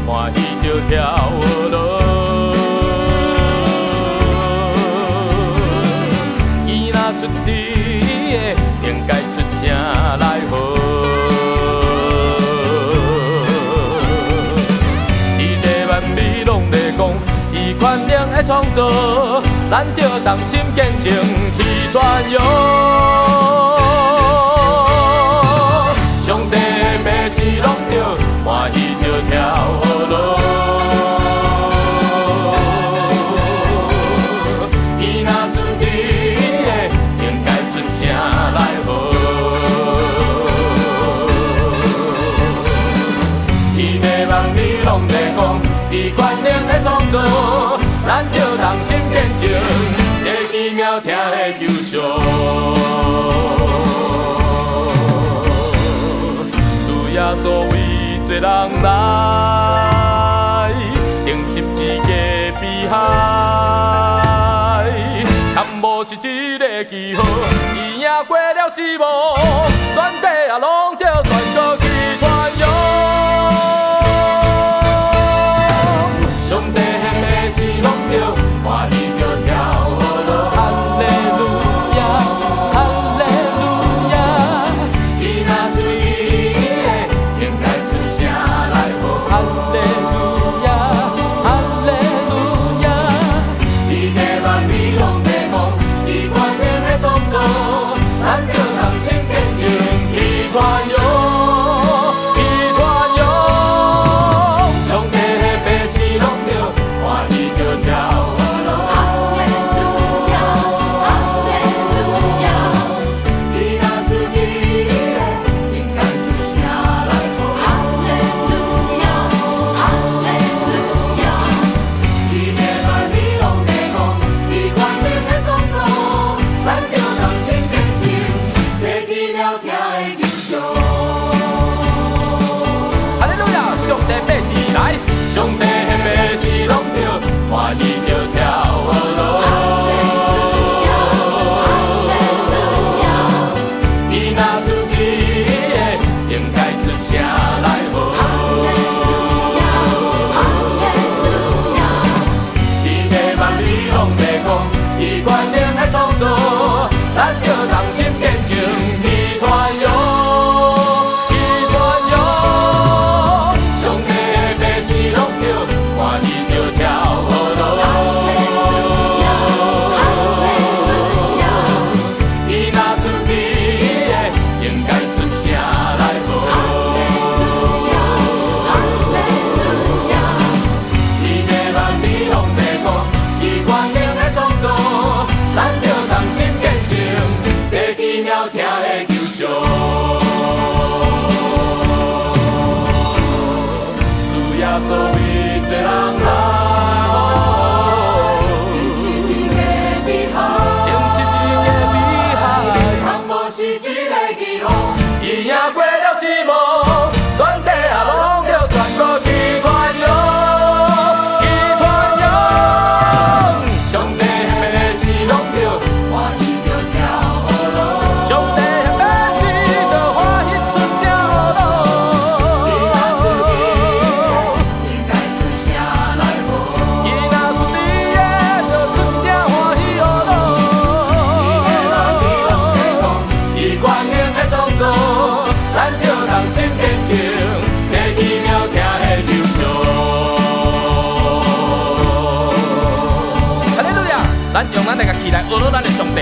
欢喜着跳落。伊若出你的，应该出声来号。伊地万美拢在讲，伊权能的创造，咱着同心坚强去传扬。上帝的美事拢着欢喜着跳落。伊若出你的，应该出声来号。伊地万美拢在讲，伊权能的创造，咱着同心坚强，这奇妙听的救赎。主耶稣为罪人来，定十字架悲海，坎无是一个记号，伊赢过了死亡，全地也拢着宣告去传扬。上帝的美事拢着欢喜着跳落。哈利路亚，哈利路亚，伊若出伊的，应该出声来号。哈利路亚，哈利路亚，伊地万美拢在讲，伊权能的创造，咱着同心坚强去传扬。上帝的美事拢着欢喜着跳落。伊若出伊的，应该出声来号。伊地万美拢在讲，伊权能的创造，咱着同心坚强去传扬。欢喜着跳落。伊若出伊的，应该出声来号。伊地万美拢在讲，伊权能的创造，咱着同心坚强，这奇妙听的救赎。主耶稣为罪人来，定是天的悲海，定是天的悲海，倘无是一个记号，伊赢过了死亡，全地也拢着宣告去传扬，去传扬。上帝的美事拢着欢喜着跳落，上帝的美事着欢喜出声落。咱着同心坚强，这奇妙听的救赎。哈利路亚！咱用咱的乐器来学习咱的上帝。